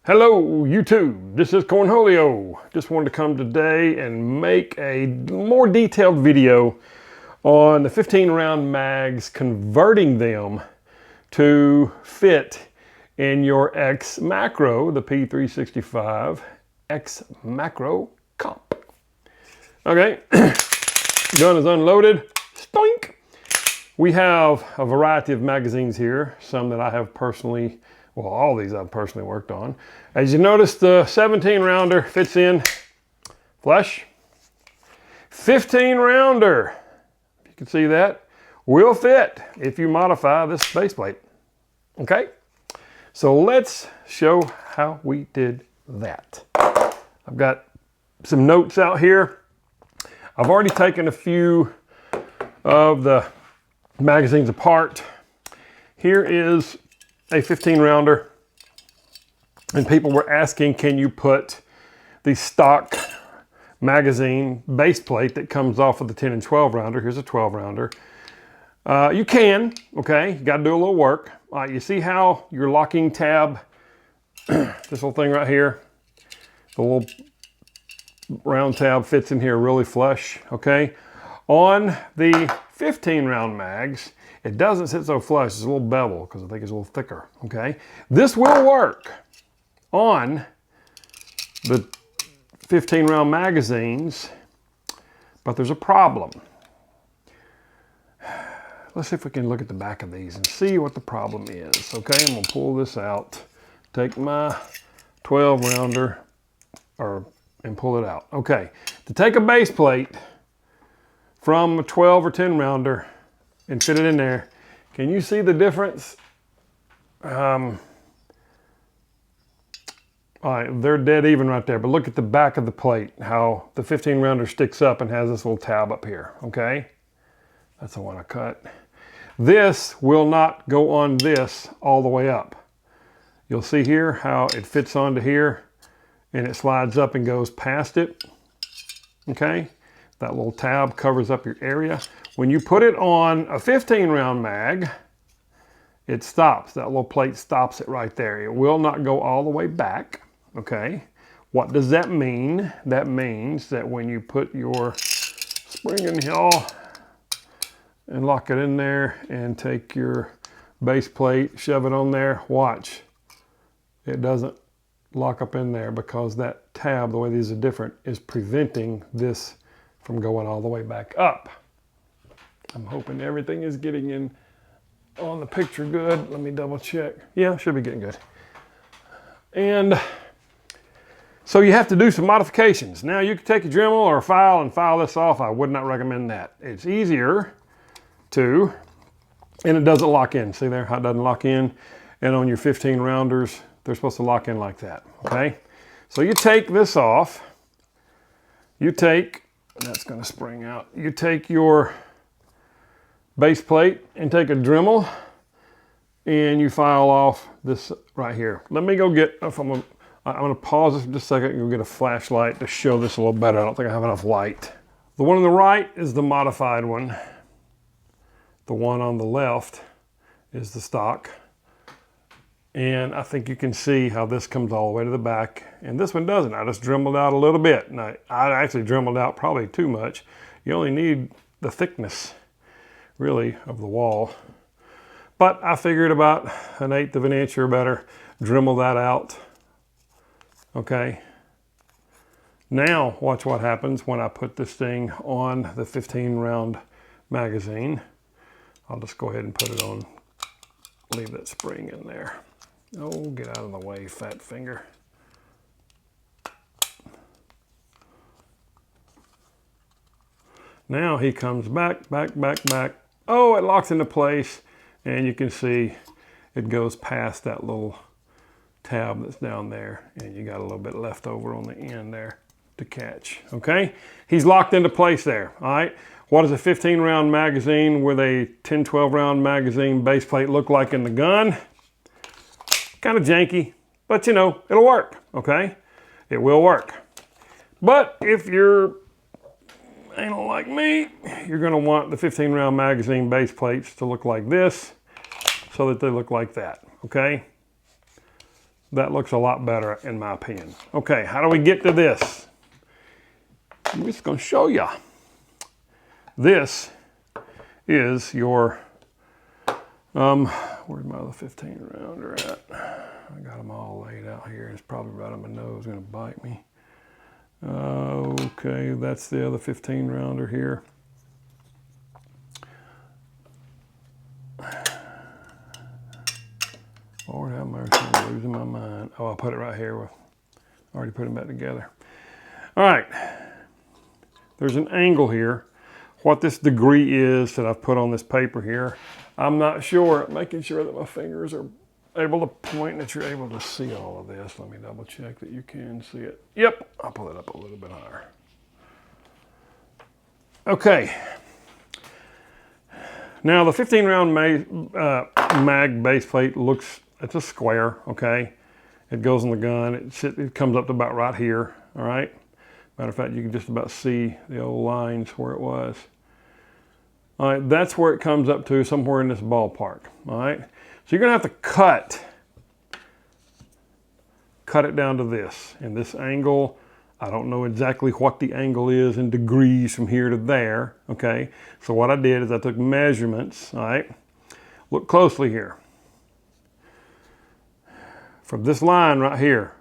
Hello YouTube, this is Cornholio. Just wanted to come today and make a more detailed video on the 15 round mags, converting them to fit in your X Macro, the P365X Macro Comp. Okay, gun is unloaded, stoink. We have a variety of magazines here, some that I have personally, well, all these I've personally worked on. As you notice, the 17 rounder fits in flush. 15 rounder, if you can see that, will fit if you modify this base plate. Okay, so let's show how we did that. I've got some notes out here. I've already taken a few of the magazines apart. Here is a 15 rounder, and people were asking, can you put the stock magazine base plate that comes off of the 10 and 12 rounder? Here's a 12 rounder. You can, okay, you got to do a little work. All right, you see how your locking tab, this little thing right here, the little round tab fits in here really flush, okay? On the 15 round mags, it doesn't sit so flush. It's a little bevel because I think it's a little thicker, okay? This will work on the 15 round magazines, but there's a problem. Let's see if we can look at the back of these and see what the problem is, okay? I'm gonna pull this out, take my 12 rounder and pull it out. Okay, to take a base plate from a 12 or 10 rounder and fit it in there, can you see the difference? All right, they're dead even right there, but look at the back of the plate, how the 15 rounder sticks up and has this little tab up here, okay? That's the one I cut. This will not go on this all the way up. You'll see here how it fits onto here and it slides up and goes past it, okay? That little tab covers up your area. When you put it on a 15 round mag, it stops. That little plate stops it right there. It will not go all the way back, okay? What does that mean? That means that when you put your spring in here and lock it in there and take your base plate, shove it on there, watch. It doesn't lock up in there because that tab, the way these are different, is preventing this from going all the way back up. I'm hoping everything is getting in on the picture good. Let me double check. Yeah, should be getting good. And so you have to do some modifications. Now you can take a Dremel or a file and file this off. I would not recommend that. It's easier to, and it doesn't lock in. See there how it doesn't lock in? And on your 15 rounders, they're supposed to lock in like that, okay? So you take this off. You take, that's gonna spring out. You take your base plate and take a Dremel and you file off this right here. Let me go get, I'm gonna pause this for just a second and go get a flashlight to show this a little better. I don't think I have enough light. The one on the right is the modified one. The one on the left is the stock. And I think you can see how this comes all the way to the back and this one doesn't. I just dremeled out a little bit. Now, I actually dremeled out probably too much. You only need the thickness, really, of the wall. But I figured about 1/8 of an inch or better, dremel that out, okay? Now, watch what happens when I put this thing on the 15 round magazine. I'll just go ahead and put it on, leave that spring in there. Oh, get out of the way, fat finger. Now he comes back, back, back, back. Oh, it locks into place, and you can see it goes past that little tab that's down there, and you got a little bit left over on the end there to catch, okay? He's locked into place there, all right? What does a 15 round magazine with a 10, 12 round magazine base plate look like in the gun? Kind of janky, but you know, it'll work, okay? It will work. But if you're anal like me, you're gonna want the 15 round magazine base plates to look like this so that they look like that, okay? That looks a lot better in my opinion. Okay, how do we get to this? I'm just going to show you. This is your, where's my other 15 rounder at? I got them all laid out here. It's probably right on my nose, going to bite me. Okay, that's the other 15 rounder here. Lord have mercy, I'm losing my mind. Oh, I'll put it right here. I already put them back together. All right, there's an angle here. What this degree is that I've put on this paper here, I'm not sure. Making sure that my fingers are able to point and that you're able to see all of this. Let me double check that you can see it. Yep, I'll pull it up a little bit higher. Okay. Now the 15 round mag base plate looks, it's a square, okay? It goes in the gun, it comes up to about right here, all right? Matter of fact, you can just about see the old lines where it was. All right, that's where it comes up to, somewhere in this ballpark, all right? So you're gonna have to cut it down to this. And this angle, I don't know exactly what the angle is in degrees from here to there, okay? So what I did is I took measurements, all right? Look closely here. From this line right here,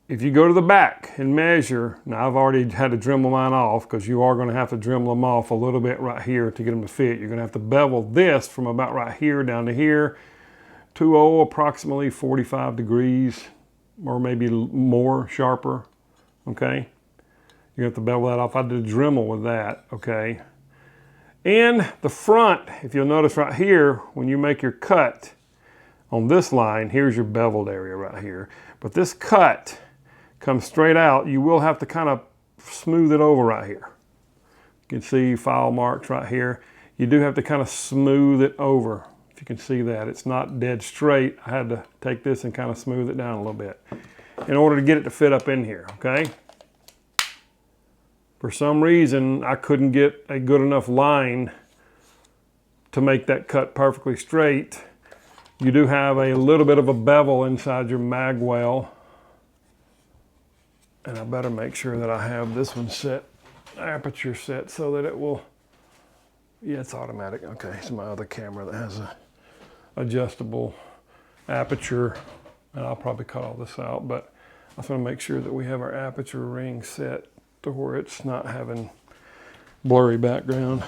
if you go to the back and measure, now I've already had to Dremel mine off because you are going to have to Dremel them off a little bit right here to get them to fit. You're going to have to bevel this from about right here down to here to approximately 45 degrees or maybe more sharper, okay? You have to bevel that off. I did a Dremel with that, okay? And the front, if you'll notice right here, when you make your cut on this line, here's your beveled area right here. But this cut comes straight out. You will have to kind of smooth it over right here. You can see file marks right here. You do have to kind of smooth it over. If you can see that, it's not dead straight. I had to take this and kind of smooth it down a little bit in order to get it to fit up in here, okay? For some reason, I couldn't get a good enough line to make that cut perfectly straight. You do have a little bit of a bevel inside your mag well. And I better make sure that I have this one set, aperture set, so that it will, yeah, it's automatic. Okay, it's my other camera that has a adjustable aperture. And I'll probably cut all this out, but I just want to make sure that we have our aperture ring set to where it's not having blurry background.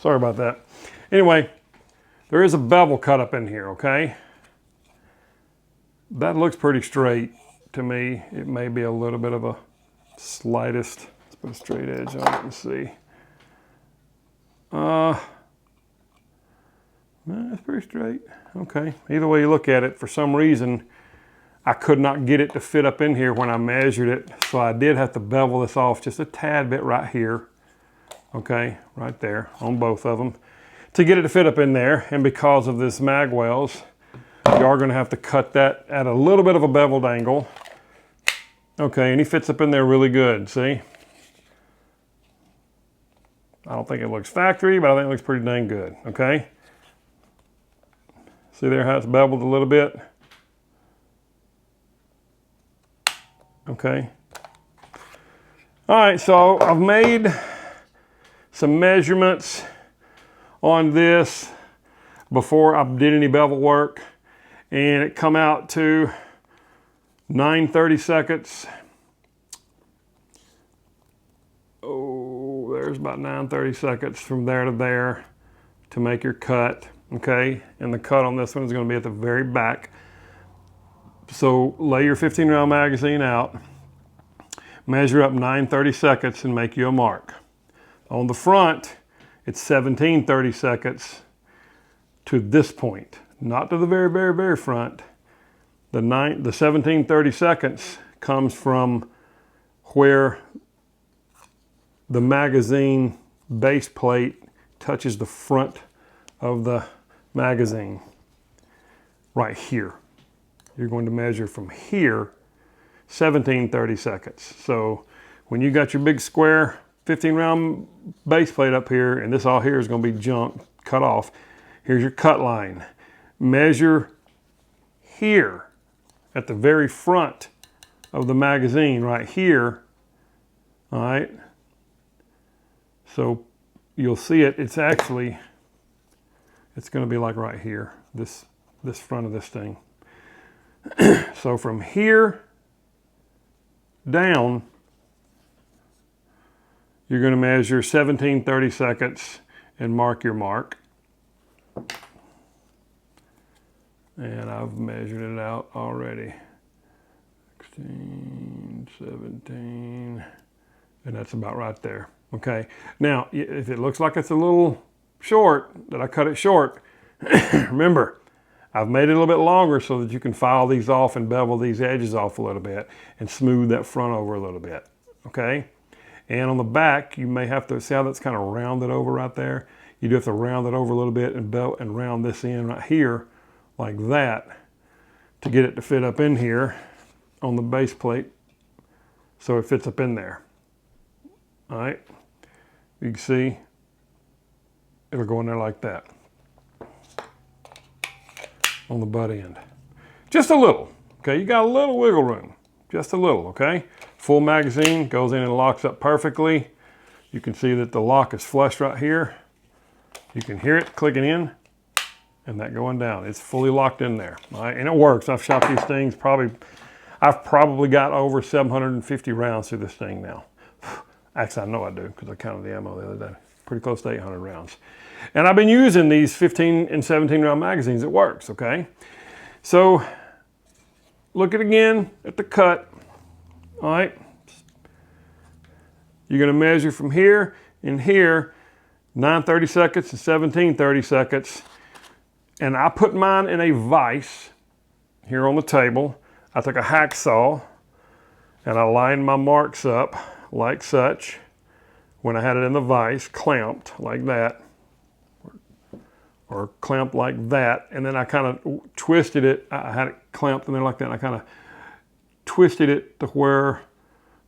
Sorry about that. Anyway, there is a bevel cut up in here, okay? That looks pretty straight to me. It may be a little bit of a slightest, let's put a straight edge on it and see. That's pretty straight. Okay, either way you look at it, for some reason, I could not get it to fit up in here when I measured it, so I did have to bevel this off just a tad bit right here. Okay, right there on both of them to get it to fit up in there. And because of this mag wells, you are going to have to cut that at a little bit of a beveled angle. Okay, and he fits up in there really good, see? I don't think it looks factory, but I think it looks pretty dang good, okay? See there how it's beveled a little bit? Okay. All right, so I've made some measurements on this before I did any bevel work, and it come out to 9/32. Oh, there's about 9/32 from there to there to make your cut, okay? And the cut on this one is going to be at the very back. So lay your 15 round magazine out, measure up 9/32 and make you a mark. On the front, it's 17/32 to this point, not to the very, very, very front. The 17/32 comes from where the magazine base plate touches the front of the magazine, right here. You're going to measure from here 17/32. So when you got your big square 15 round base plate up here, and this all here is going to be junk, cut off, here's your cut line. Measure here at the very front of the magazine right here. All right. So you'll see it. It's actually, it's going to be like right here, this front of this thing. So from here down, you're going to measure 17 30-seconds and mark your mark. And I've measured it out already. 16, 17, and that's about right there. Okay. Now, if it looks like it's a little short, that I cut it short, remember, I've made it a little bit longer so that you can file these off and bevel these edges off a little bit and smooth that front over a little bit. Okay. And on the back, you may have to, see how that's kind of rounded over right there? You do have to round it over a little bit and belt and round this in right here like that to get it to fit up in here on the base plate so it fits up in there. All right, you can see it'll go in there like that on the butt end. Just a little, okay? You got a little wiggle room, just a little, okay? Full magazine goes in and locks up perfectly. You can see that the lock is flush right here. You can hear it clicking in and that going down. It's fully locked in there, all right? And it works. I've shot these things I've probably got over 750 rounds through this thing now. Actually, I know I do because I counted the ammo the other day. Pretty close to 800 rounds. And I've been using these 15 and 17 round magazines. It works, okay? So look at again at the cut, all right? You're gonna measure from here and here, 9 30-seconds and 17 30-seconds. And I put mine in a vise here on the table. I took a hacksaw and I lined my marks up like such when I had it in the vise, clamped like that, or clamped like that, and then I kind of twisted it. I had it clamped in there like that, and I kind of twisted it to where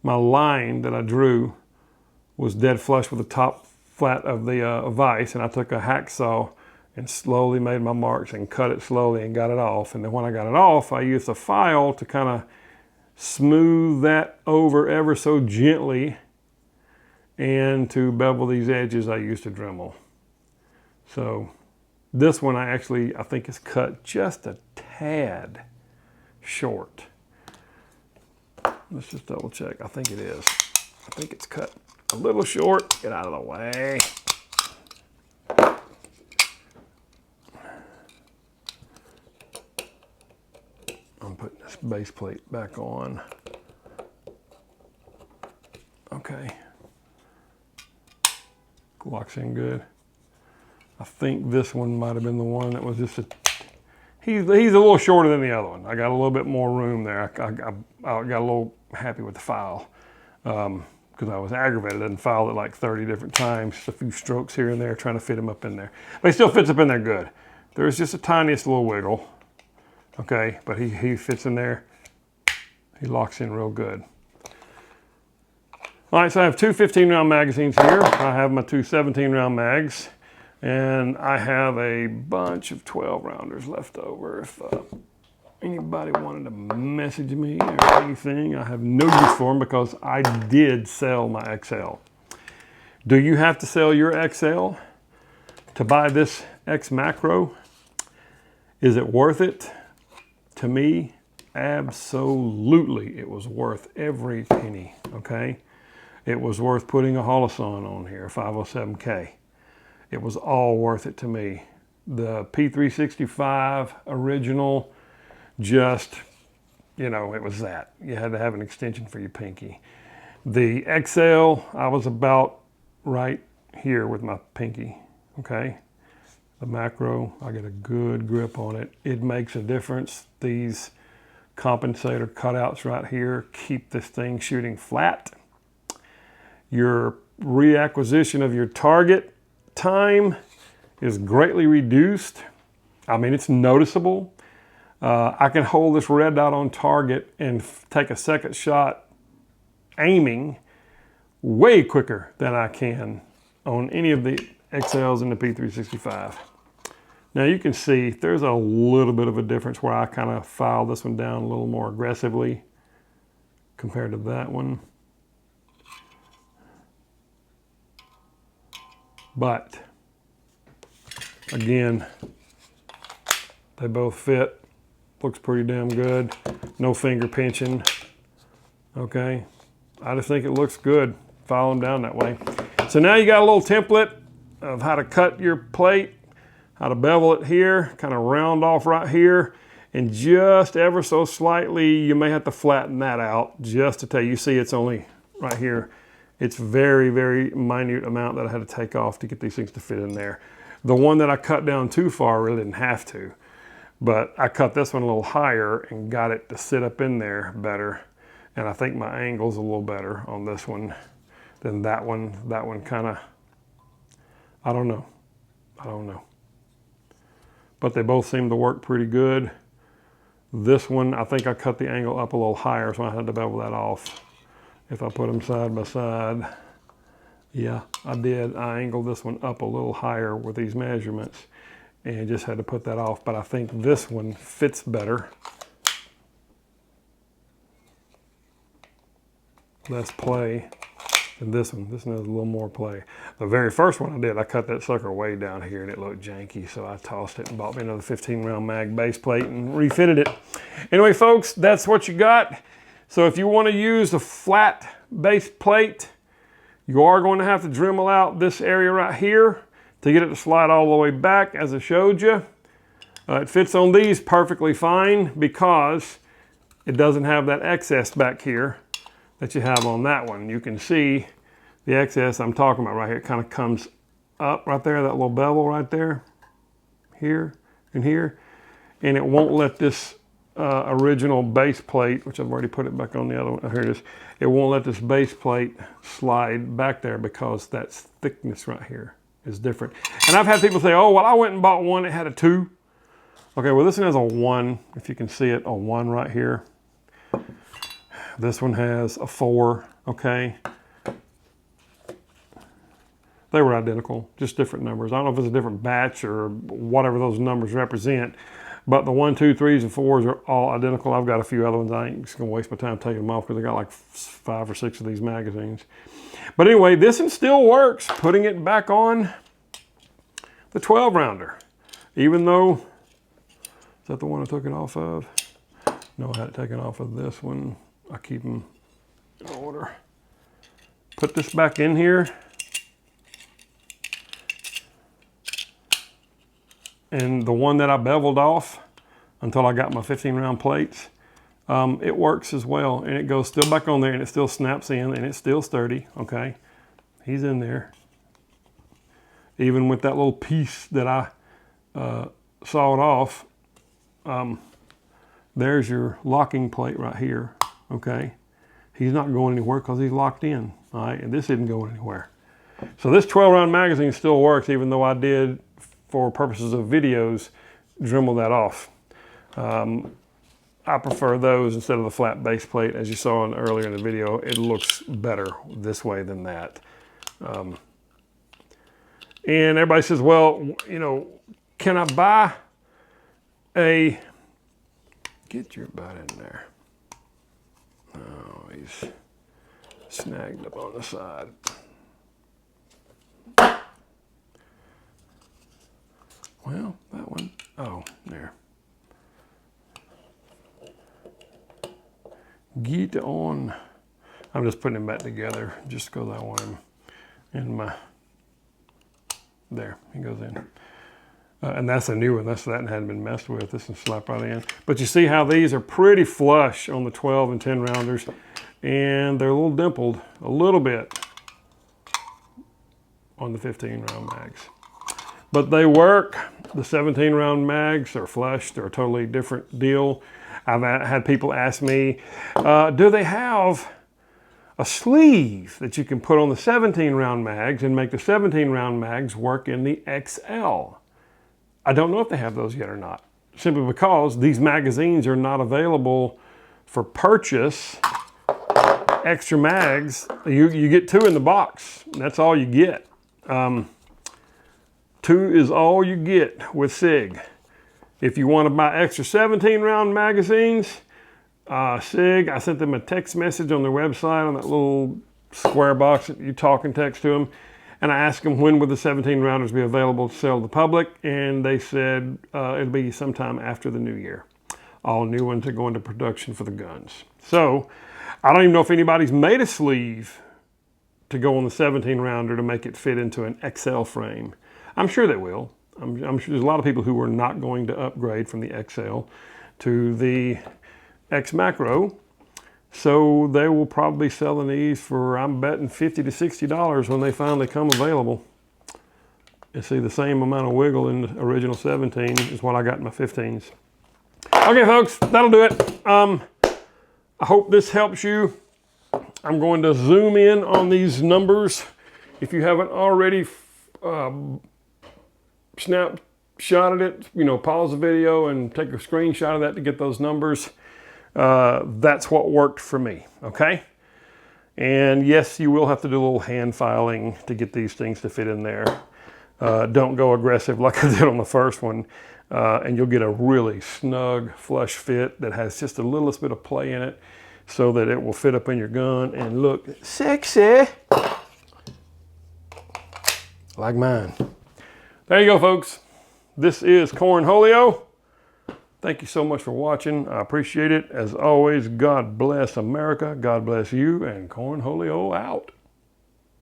my line that I drew was dead flush with the top flat of the vise, and I took a hacksaw and slowly made my marks and cut it slowly and got it off. And then when I got it off, I used a file to kind of smooth that over ever so gently, and to bevel these edges I used a Dremel. So this one I think is cut just a tad short. Let's just double check. I think it is. I think it's cut a little short. Get out of the way. I'm putting this base plate back on. Okay. Locks in good. I think this one might have been the one that was just he's a little shorter than the other one. I got a little bit more room there. I got a little happy with the file because I was aggravated and filed it like 30 different times, just a few strokes here and there trying to fit him up in there. But he still fits up in there good. There's just a tiniest little wiggle. Okay, but he fits in there. He locks in real good. All right, so I have two 15-round magazines here. I have my two 17-round mags, and I have a bunch of 12-rounders left over. If anybody wanted to message me or anything, I have no use for them because I did sell my XL. Do you have to sell your XL to buy this X Macro? Is it worth it? To me, absolutely, it was worth every penny, okay? It was worth putting a Holosun on here, 507K. It was all worth it to me. The P365 original, just, you know, it was that. You had to have an extension for your pinky. The XL, I was about right here with my pinky, okay? The Macro, I get a good grip on it. It makes a difference. These compensator cutouts right here keep this thing shooting flat. Your reacquisition of your target time is greatly reduced. I mean, it's noticeable. I can hold this red dot on target and take a second shot aiming way quicker than I can on any of the XLs in the P365. Now you can see there's a little bit of a difference where I kind of filed this one down a little more aggressively compared to that one. But again, they both fit. Looks pretty damn good. No finger pinching. Okay. I just think it looks good. File them down that way. So now you got a little template of how to cut your plate, how to bevel it here, kind of round off right here, and just ever so slightly, you may have to flatten that out just to tell you. You see it's only right here. It's very, very minute amount that I had to take off to get these things to fit in there. The one that I cut down too far really didn't have to, but I cut this one a little higher and got it to sit up in there better. And I think my angle's a little better on this one than that one. That one kind of, I don't know. But they both seem to work pretty good. This one, I think I cut the angle up a little higher, so I had to bevel that off. If I put them side by side, yeah, I did. I angled this one up a little higher with these measurements and just had to put that off. But I think this one fits better. Less play than this one. This one has a little more play. The very first one I did, I cut that sucker way down here and it looked janky, so I tossed it and bought me another 15 round mag base plate and refitted it. Anyway, folks, that's what you got. So if you want to use a flat base plate, you are going to have to Dremel out this area right here to get it to slide all the way back, as I showed you. It fits on these perfectly fine because it doesn't have that excess back here that you have on that one. You can see the excess I'm talking about right here. It kind of comes up right there, that little bevel right there, here and here, and it won't let this original base plate, which I've already put it back on the other one, here it is, it won't let this base plate slide back there because that thickness right here is different. And I've had people say, oh, well, I went and bought one, it had a 2. Okay, well, this one has a 1, if you can see it, a 1 right here. This one has a 4, okay? They were identical, just different numbers. I don't know if it's a different batch or whatever those numbers represent, but the 1, 2, 3s, and 4s are all identical. I've got a few other ones. I ain't just gonna waste my time taking them off because I got like 5 or 6 of these magazines. But anyway, this one still works, putting it back on the 12 rounder. Even though, is that the one I took it off of? No, I had it taken off of this one. I keep them in order. Put this back in here. And the one that I beveled off until I got my 15 round plates, it works as well. And it goes still back on there and it still snaps in and it's still sturdy, okay? He's in there. Even with that little piece that I sawed off, there's your locking plate right here, okay? He's not going anywhere because he's locked in, all right? And this isn't going anywhere. So this 12 round magazine still works, even though I did, for purposes of videos, Dremel that off. I prefer those instead of the flat base plate. As you saw earlier in the video, it looks better this way than that. And everybody says, well, you know, can I buy a, get your butt in there. Oh, he's snagged up on the side. Well, that one, oh, there. Get on. I'm just putting him back together just because I want him in my, there, he goes in. And that's a new one, that hadn't been messed with. This one slap right in. But you see how these are pretty flush on the 12 and 10 rounders, and they're a little dimpled, a little bit, on the 15 round mags. But they work. The 17 round mags are flush. They're a totally different deal. I've had people ask me, do they have a sleeve that you can put on the 17 round mags and make the 17 round mags work in the XL? I don't know if they have those yet or not, simply because these magazines are not available for purchase. Extra mags, you get 2 in the box. That's all you get. 2 is all you get with SIG. If you want to buy extra 17 round magazines, SIG, I sent them a text message on their website on that little square box that you talk and text to them. And I asked them when would the 17 rounders be available to sell to the public. And they said it'll be sometime after the new year. All new ones are going to production for the guns. So I don't even know if anybody's made a sleeve to go on the 17 rounder to make it fit into an XL frame. I'm sure they will. I'm sure there's a lot of people who are not going to upgrade from the XL to the X Macro. So they will probably be selling these for, I'm betting, $50 to $60 when they finally come available. You see the same amount of wiggle in the original 17 is what I got in my 15s. Okay, folks, that'll do it. I hope this helps you. I'm going to zoom in on these numbers. If you haven't already snapshotted it, you know, pause the video and take a screenshot of that to get those numbers. That's what worked for me, okay? And yes, you will have to do a little hand filing to get these things to fit in there. Don't go aggressive like I did on the first one, and you'll get a really snug, flush fit that has just the littlest bit of play in it so that it will fit up in your gun and look sexy, like mine. There you go, folks. This is Cornholio. Thank you so much for watching. I appreciate it. As always, God bless America. God bless you, and Cornholio out.